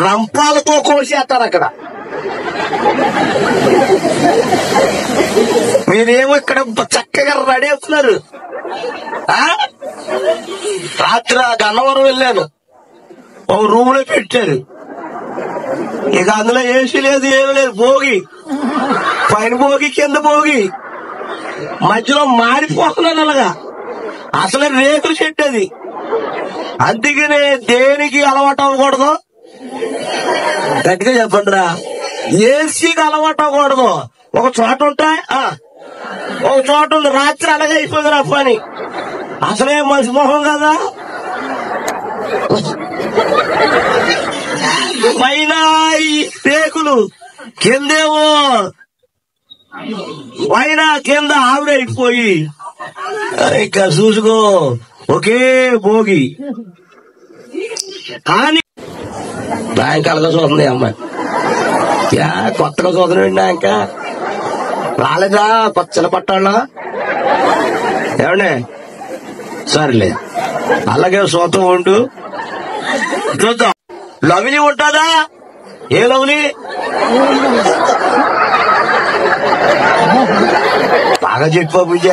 రంపాలతో కోసేస్తారు అక్కడ. మీరేమో ఇక్కడ చక్కగా రెడీ అవుతున్నారు. రాత్రి గన్నవరం వెళ్ళాను, ఒక రూమ్ లో పెట్టారు. ఇక అందులో ఏసీ లేదు, ఏమీ లేదు. భోగి పైన భోగి, కింద భోగి, మధ్యలో మారిపోతున్నాను అలాగా. అసలే రేకులు చెట్టు అది. అందుకనే దేనికి అలవాటు అవ్వకూడదు. గట్టిగా చెప్పండి రా. ఏసీకి అలవాటు అవ్వకూడదు. ఒక చోట ఉంటాయి, ఒక చోట ఉంది. రాత్రి అలాగే అయిపోయింది నా పని. అసలే మనిషి మొహం కదా. పైన ఈ రేకులు, కిందేమో పైన కింద ఆవిడైపోయి, ఇంకా చూసుకో ఒకే భోగి. కానీ సాయంకాలంగా చూస్తుంది అమ్మాయి. కొత్తగా చూస్తున్నాండి. ఇంకా రాలేదా పచ్చల పట్టాళ్ళ? ఏమండే సరేలే, అలాగే సొంతం ఉండు. చూద్దాం. లవ్లీ ఉంటుందా? A lovely? బాగా చెప్పా పూజ.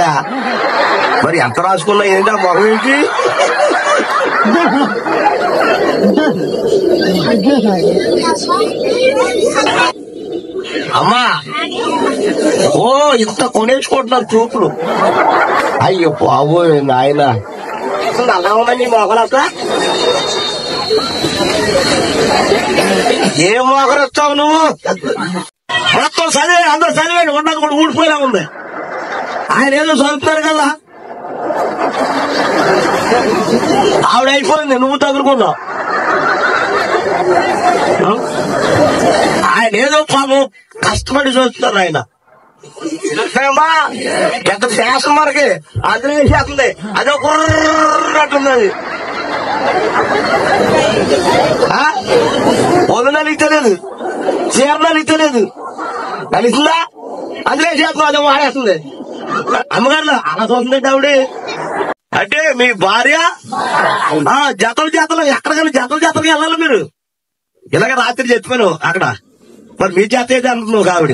మరి ఎంత రాసుకున్నా ఏంటా మొహం ఏంటి? అమ్మా, ఓ ఇంత కొనేసుకుంటున్నారు చూపులు. అయ్యో బాబోయ్ నాయన, అలా ఉందండి మొగలంతా. ఏం మొగరొచ్చావు నువ్వు? మొత్తం చదివే, అందరూ చదివేది ఉన్నది కూడా ఊడిపోయేలా ఉంది. ఆయన ఏదో చదువుతున్నారు కదా, ఆవిడ అయిపోయింది, నువ్వు తగులుకున్నావు. ఆయన ఏదో పాపం కష్టపడి చూస్తున్నారు. ఆయన పెద్ద శాసం మనకి అందులో వేసేస్తుంది. అదో కుర్రట్టుంది. అది పొలం నలిగితలేదు, చీర నలిగితలేదు, నలిసిందా అందులో వేసేస్తుంది. అదో వాడేస్తుంది. అమ్మగారు అలా చూస్తుందండి ఆవిడ. అంటే మీ భార్య జతలు జతలు ఎక్కడికైనా జతలు జతలకి వెళ్ళాలి మీరు. ఇలాగ రాత్రి చెప్పాను అక్కడ. మరి మీ చేత ఏది అంటున్నావు ఆవిడ?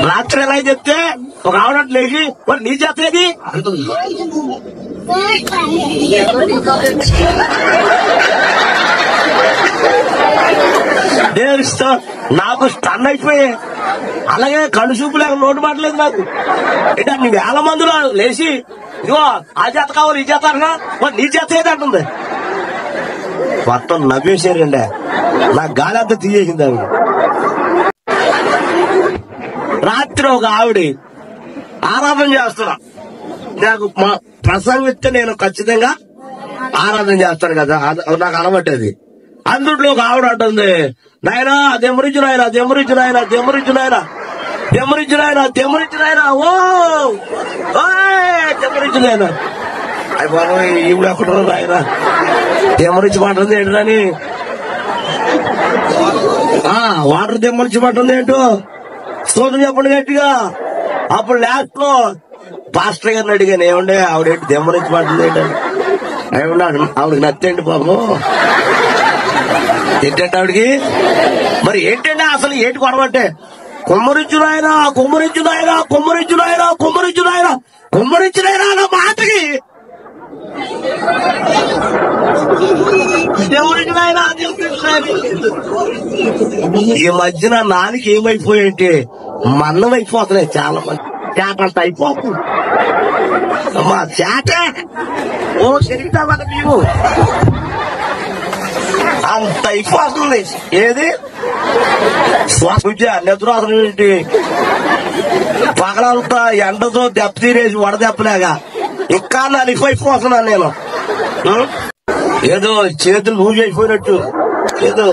రాత్రి ఎలా చెప్తే ఒక ఆవిడ లేచి మరి నీ చేత ఏది అంటుంది. నాకు స్టన్ అయిపోయి అలాగే కళ్ళు చూపు లేక నోటు మాటలేదు నాకు. అంటే నీ వేల మందిలో లేచి ఇదిగో ఆ చేత కావాలి, ఈ చేత అన్నా మరి నీ చేత ఏది అంటుంది. మొత్తం నవ్వేసారండి. నాకు గాలి అంతా తీసేసింది ఆవిడ. రాత్రి ఒక ఆవిడ ఆరాధన చేస్తున్నా. నాకు ప్రసంగిస్తే నేను ఖచ్చితంగా ఆరాధన చేస్తాను కదా, నాకు అలవాటది. అందుట్లో ఒక ఆవిడ అంటుంది, నాయనా దెమ్మరించి నాయన, దెమ్మరించి నాయన, దెమ్మరించి నాయన, దెమ్మరించి నాయన, దెమ్మరించి నాయన, ఓ దెమ్మరించి నాయన. అయ్యి బాబు ఈవిడ ఎక్కడ నాయన దెమ్మరించి పడుతుంది ఏంటని, వాటర్ దెమ్మరించి పడుతుంది ఏంటో స్తోత్రం చెప్పండి గట్టిగా. అప్పుడు లాస్ట్ లో పాస్టర్ గారిని అడిగాను, ఏమండే ఆవిడేంటి దెమ్మరించి పడుతుంది ఏంటంటే, ఏమన్నాడు ఆవిడకి నచ్చేంటి బాబు ఏంటంటే ఆవిడకి. మరి ఏంటంటే అసలు ఏంటి కొడమంటే, కుమ్మరించునాయనా కుమ్మరించునాయనా కుమ్మరించునాయనా కుమ్మరించునాయనా కుమ్మరించునాయనా అన్న మాటకి ఈ మధ్యన నాలుగు ఏమైపోయాయంటే మన్నం అయిపోతున్నాయి. చాలా మంది చేట అంత అయిపోతుంది. అమ్మా చేట ఓ శరీరా మన మేము అంత అయిపోతుంది. ఏది నిద్రాసనం ఏంటి, పగలంతా ఎండతో దెబ్బతీరేసి వడదెబ్బలేగా ఇంకా నలిపోయిపోతున్నాను నేను. ఏదో చేతులు లూజ్ అయిపోయినట్టు ఏదో